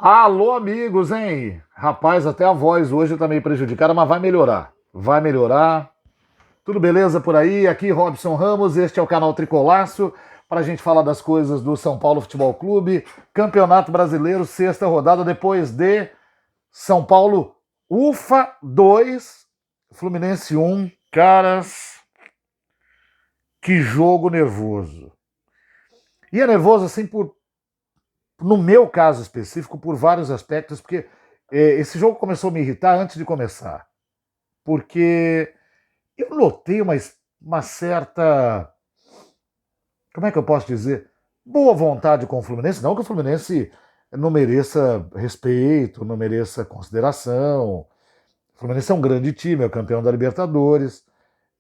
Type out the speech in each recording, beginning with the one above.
Alô, amigos, hein? Rapaz, até a voz hoje tá meio prejudicada, mas vai melhorar. Vai melhorar. Tudo beleza por aí? Aqui Robson Ramos, este é o canal Tricolaço, para a gente falar das coisas do São Paulo Futebol Clube, Campeonato Brasileiro, sexta rodada, depois de São Paulo UFA 2, Fluminense 1. Caras, que jogo nervoso. E é nervoso assim no meu caso específico, por vários aspectos, porque esse jogo começou a me irritar antes de começar. Porque eu notei uma certa. Como é que eu posso dizer? Boa vontade com o Fluminense. Não que o Fluminense não mereça respeito, não mereça consideração. O Fluminense é um grande time, é o campeão da Libertadores.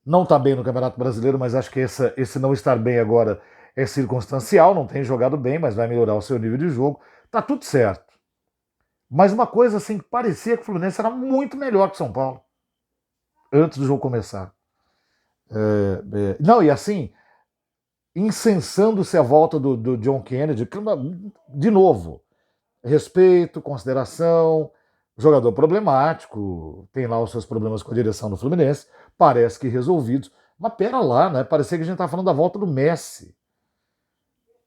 Não está bem no Campeonato Brasileiro, mas acho que esse não estar bem agora é circunstancial. Não tem jogado bem, mas vai melhorar o seu nível de jogo. Tá tudo certo. Mas uma coisa assim, que parecia que o Fluminense era muito melhor que o São Paulo antes do jogo começar. Não, e assim, incensando-se a volta do John Kennedy, de novo, respeito, consideração, jogador problemático, tem lá os seus problemas com a direção do Fluminense, parece que resolvidos, mas pera lá, né? Parecia que a gente tá falando da volta do Messi.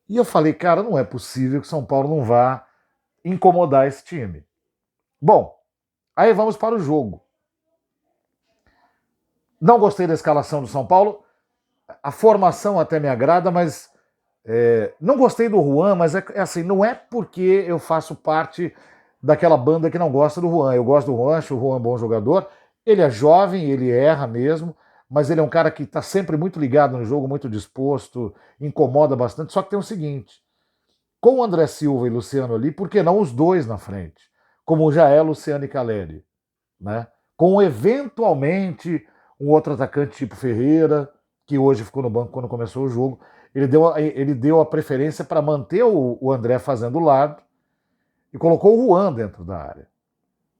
E eu falei, cara, não é possível que São Paulo não vá incomodar esse time. Bom, aí vamos para o jogo. Não gostei da escalação do São Paulo. A formação até me agrada, mas não gostei do Juan, mas é assim, não é porque eu faço parte daquela banda que não gosta do Juan. Eu gosto do Juan, acho o Juan um bom jogador. Ele é jovem, ele erra mesmo, mas ele é um cara que está sempre muito ligado no jogo, muito disposto, incomoda bastante. Só que tem o seguinte, com o André Silva e Luciano ali, por que não os dois na frente? Como já é Luciano e Caleri, né? Com eventualmente um outro atacante tipo Ferreira, que hoje ficou no banco quando começou o jogo. Ele deu a preferência para manter o André fazendo o lado e colocou o Juan dentro da área.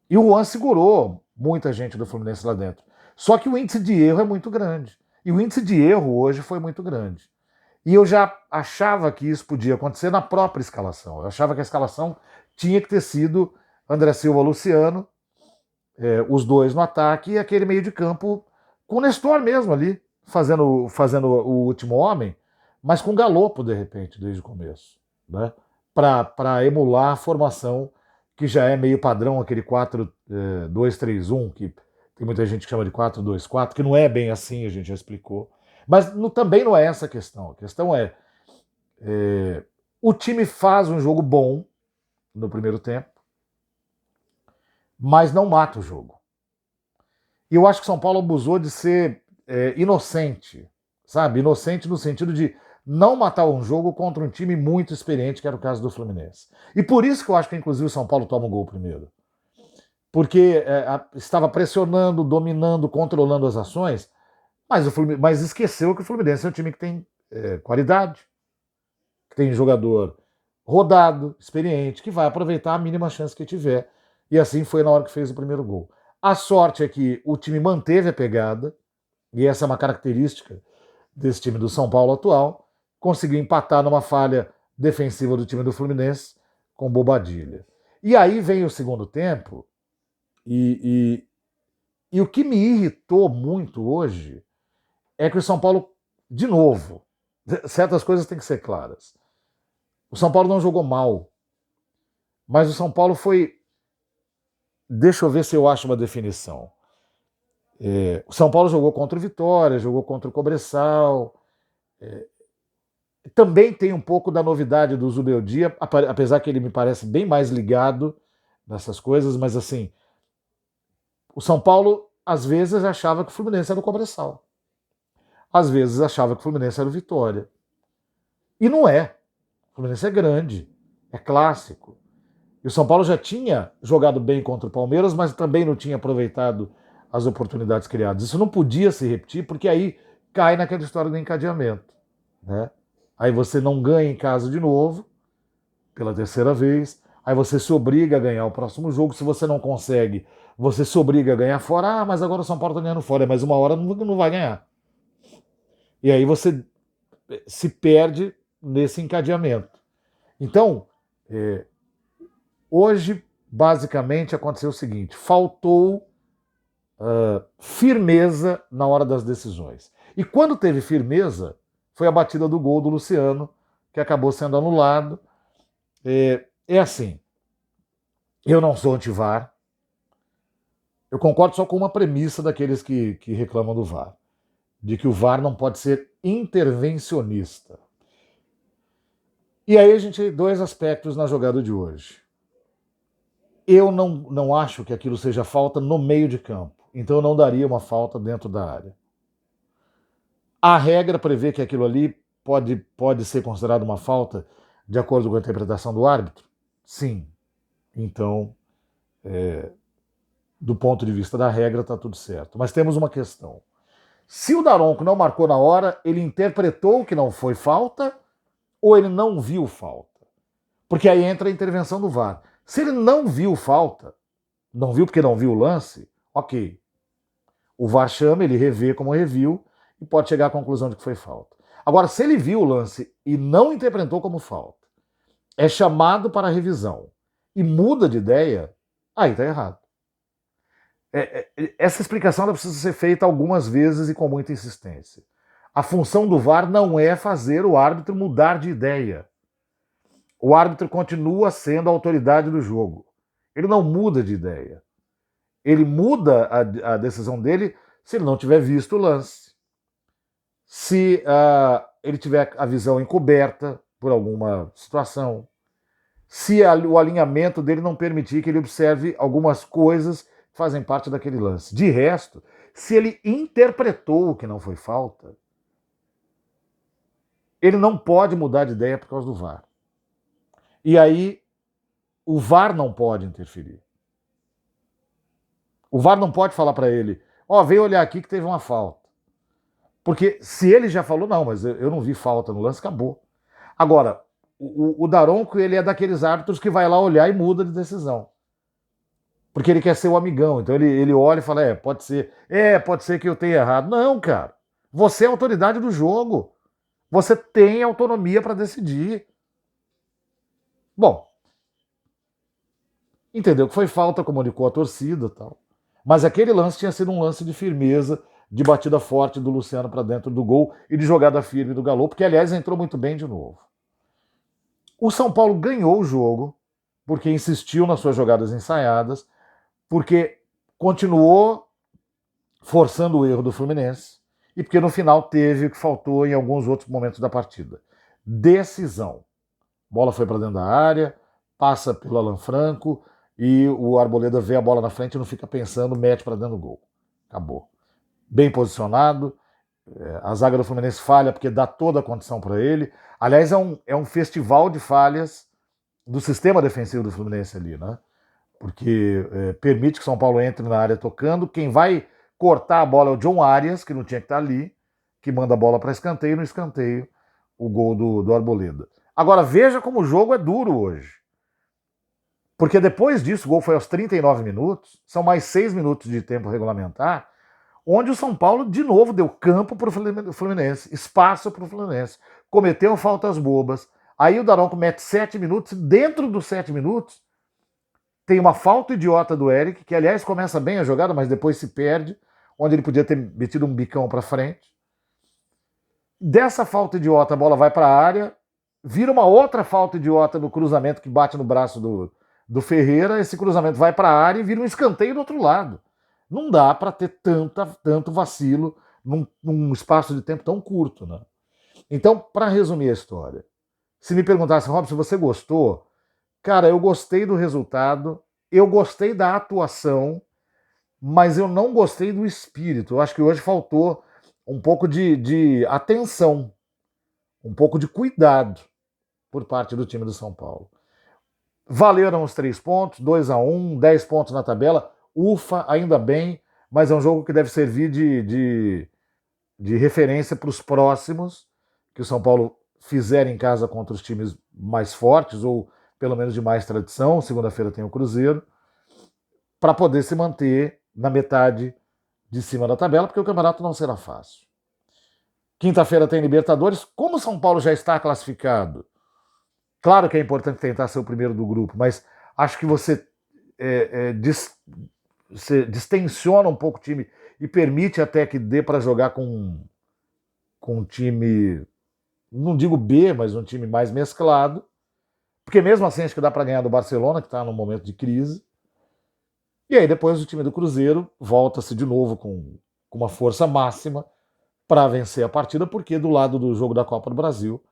E o Juan segurou muita gente do Fluminense lá dentro. Só que o índice de erro é muito grande. E o índice de erro hoje foi muito grande. E eu já achava que isso podia acontecer na própria escalação. Eu achava que a escalação tinha que ter sido André Silva, Luciano, os dois no ataque e aquele meio de campo com o Nestor mesmo ali, fazendo o último homem, mas com Galopo de repente, desde o começo, né? Para emular a formação que já é meio padrão, aquele 4-2-3-1, que tem muita gente que chama de 4-2-4, que não é bem assim, a gente já explicou. Mas também não é essa a questão. A questão é o time faz um jogo bom no primeiro tempo, mas não mata o jogo. E eu acho que o São Paulo abusou de ser inocente, sabe? Inocente no sentido de não matar um jogo contra um time muito experiente, que era o caso do Fluminense. E por isso que eu acho que, inclusive, o São Paulo toma o gol primeiro. Porque estava pressionando, dominando, controlando as ações, mas esqueceu que o Fluminense é um time que tem qualidade, que tem jogador rodado, experiente, que vai aproveitar a mínima chance que tiver. E assim foi na hora que fez o primeiro gol. A sorte é que o time manteve a pegada, e essa é uma característica desse time do São Paulo atual, conseguiu empatar numa falha defensiva do time do Fluminense com Bobadilha. E aí vem o segundo tempo, e o que me irritou muito hoje é que o São Paulo, de novo, certas coisas têm que ser claras. O São Paulo não jogou mal, mas o São Paulo foi. Deixa eu ver se eu acho uma definição. O São Paulo jogou contra o Vitória, jogou contra o Cobressal. Também tem um pouco da novidade do Zubeldia, apesar que ele me parece bem mais ligado nessas coisas, mas assim, o São Paulo às vezes achava que o Fluminense era o Cobressal. Às vezes achava que o Fluminense era o Vitória. E não é. O Fluminense é grande, é clássico. E o São Paulo já tinha jogado bem contra o Palmeiras, mas também não tinha aproveitado as oportunidades criadas. Isso não podia se repetir, porque aí cai naquela história do encadeamento, né? Aí você não ganha em casa de novo, pela terceira vez, aí você se obriga a ganhar o próximo jogo. Se você não consegue, você se obriga a ganhar fora. Ah, mas agora o São Paulo está ganhando fora, mas uma hora não vai ganhar. E aí você se perde nesse encadeamento. Então, Hoje, basicamente, aconteceu o seguinte: faltou firmeza na hora das decisões. E quando teve firmeza, foi a batida do gol do Luciano, que acabou sendo anulado. É assim, eu não sou anti-VAR, eu concordo só com uma premissa daqueles que reclamam do VAR, de que o VAR não pode ser intervencionista. E aí a gente tem dois aspectos na jogada de hoje. Eu não acho que aquilo seja falta no meio de campo, então eu não daria uma falta dentro da área. A regra prevê que aquilo ali pode ser considerado uma falta de acordo com a interpretação do árbitro? Sim. Então, do ponto de vista da regra, está tudo certo. Mas temos uma questão. Se o Daronco não marcou na hora, ele interpretou que não foi falta ou ele não viu falta? Porque aí entra a intervenção do VAR. Se ele não viu falta, não viu porque não viu o lance, ok. O VAR chama, ele revê como reviu e pode chegar à conclusão de que foi falta. Agora, se ele viu o lance e não interpretou como falta, é chamado para revisão e muda de ideia, aí está errado. Essa explicação precisa ser feita algumas vezes e com muita insistência. A função do VAR não é fazer o árbitro mudar de ideia. O árbitro continua sendo a autoridade do jogo. Ele não muda de ideia. Ele muda a decisão dele se ele não tiver visto o lance. Se ele tiver a visão encoberta por alguma situação. Se o alinhamento dele não permitir que ele observe algumas coisas que fazem parte daquele lance. De resto, se ele interpretou que não foi falta, ele não pode mudar de ideia por causa do VAR. E aí, o VAR não pode interferir. O VAR não pode falar para ele, veio olhar aqui que teve uma falta. Porque se ele já falou, não, mas eu não vi falta no lance, acabou. Agora, o Daronco, ele é daqueles árbitros que vai lá olhar e muda de decisão. Porque ele quer ser o amigão. Então ele olha e fala, pode ser que eu tenha errado. Não, cara. Você é a autoridade do jogo. Você tem autonomia para decidir. Bom, entendeu que foi falta, comunicou a torcida e tal. Mas aquele lance tinha sido um lance de firmeza, de batida forte do Luciano para dentro do gol e de jogada firme do Galo, que aliás entrou muito bem de novo. O São Paulo ganhou o jogo porque insistiu nas suas jogadas ensaiadas, porque continuou forçando o erro do Fluminense e porque no final teve o que faltou em alguns outros momentos da partida. Decisão. Bola foi para dentro da área, passa pelo Alan Franco e o Arboleda vê a bola na frente e não fica pensando, mete para dentro do gol. Acabou. Bem posicionado, a zaga do Fluminense falha porque dá toda a condição para ele. Aliás, é um festival de falhas do sistema defensivo do Fluminense ali, né? Porque permite que o São Paulo entre na área tocando. Quem vai cortar a bola é o John Arias, que não tinha que estar ali, que manda a bola para escanteio, no escanteio o gol do Arboleda. Agora veja como o jogo é duro hoje. Porque depois disso, o gol foi aos 39 minutos, são mais 6 minutos de tempo regulamentar, onde o São Paulo de novo deu campo para o Fluminense, espaço para o Fluminense, cometeu faltas bobas. Aí o Daronco mete 7 minutos, e dentro dos 7 minutos tem uma falta idiota do Eric, que aliás começa bem a jogada, mas depois se perde, onde ele podia ter metido um bicão para frente. Dessa falta idiota a bola vai para a área, vira uma outra falta idiota no cruzamento que bate no braço do Ferreira, esse cruzamento vai para a área e vira um escanteio do outro lado. Não dá para ter tanto vacilo num espaço de tempo tão curto, né? Então, para resumir a história, se me perguntasse, Robson, você gostou? Cara, eu gostei do resultado, eu gostei da atuação, mas eu não gostei do espírito. Eu acho que hoje faltou um pouco de atenção, um pouco de cuidado por parte do time do São Paulo. Valeram os 3 pontos, 2-1, 10 pontos na tabela. Ufa, ainda bem, mas é um jogo que deve servir de referência para os próximos, que o São Paulo fizer em casa contra os times mais fortes, ou pelo menos de mais tradição. Segunda-feira tem o Cruzeiro, para poder se manter na metade de cima da tabela, porque o campeonato não será fácil. Quinta-feira tem Libertadores. Como o São Paulo já está classificado, claro que é importante tentar ser o primeiro do grupo, mas Acho que você distensiona um pouco o time e permite até que dê para jogar com um time, não digo B, mas um time mais mesclado. Porque mesmo assim acho que dá para ganhar do Barcelona, que está num momento de crise. E aí depois o time do Cruzeiro volta-se de novo com uma força máxima para vencer a partida, porque do lado do jogo da Copa do Brasil,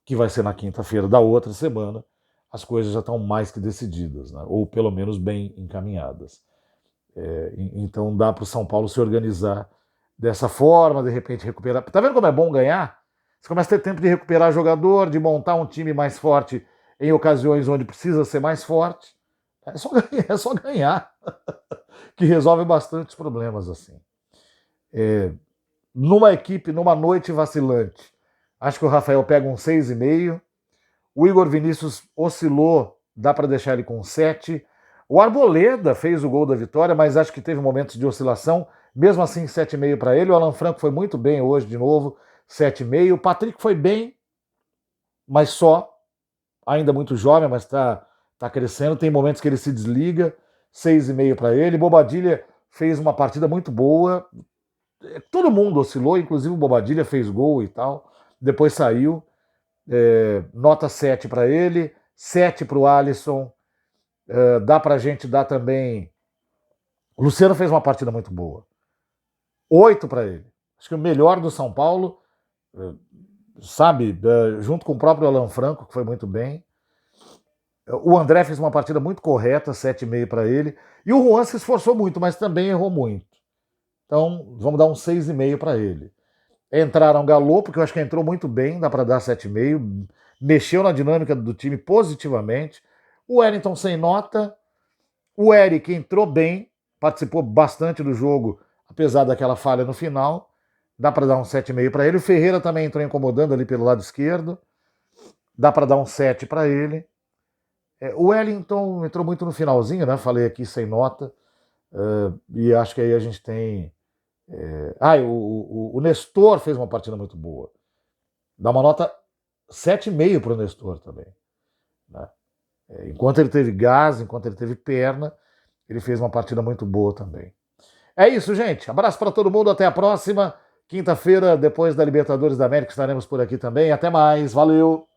que vai ser na quinta-feira da outra semana, as coisas já estão mais que decididas, né? Ou pelo menos bem encaminhadas. Então dá para o São Paulo se organizar dessa forma, de repente recuperar. Tá vendo como é bom ganhar? Você começa a ter tempo de recuperar jogador, de montar um time mais forte em ocasiões onde precisa ser mais forte. É só ganhar, que resolve bastante os problemas assim. Numa equipe, numa noite vacilante, acho que o Rafael pega um 6,5. O Igor Vinícius oscilou, dá para deixar ele com 7. O Arboleda fez o gol da vitória, mas acho que teve momentos de oscilação. Mesmo assim, 7,5 para ele. O Alan Franco foi muito bem hoje, de novo, 7,5. O Patrick foi bem, mas só. Ainda muito jovem, mas está crescendo. Tem momentos que ele se desliga, 6,5 para ele. Bobadilha fez uma partida muito boa. Todo mundo oscilou, inclusive o Bobadilha fez gol e tal. Depois saiu. Nota 7 para ele, 7 para o Alisson. Dá para a gente dar também. O Luciano fez uma partida muito boa. 8 para ele. Acho que o melhor do São Paulo, sabe, junto com o próprio Alan Franco, que foi muito bem. O André fez uma partida muito correta, 7,5 para ele. E o Juan se esforçou muito, mas também errou muito. Então, vamos dar um 6,5 para ele. Entraram Galo, porque eu acho que entrou muito bem, dá para dar 7,5. Mexeu na dinâmica do time positivamente. O Wellington sem nota. O Eric entrou bem, participou bastante do jogo, apesar daquela falha no final. Dá para dar um 7,5 para ele. O Ferreira também entrou incomodando ali pelo lado esquerdo. Dá para dar um 7 para ele. O Wellington entrou muito no finalzinho, né? Falei aqui sem nota. E acho que aí a gente tem... o Nestor fez uma partida muito boa. Dá uma nota 7,5 para o Nestor também. Né? Enquanto ele teve gás, enquanto ele teve perna, ele fez uma partida muito boa também. É isso, gente. Abraço para todo mundo. Até a próxima. Quinta-feira, depois da Libertadores da América, estaremos por aqui também. Até mais. Valeu!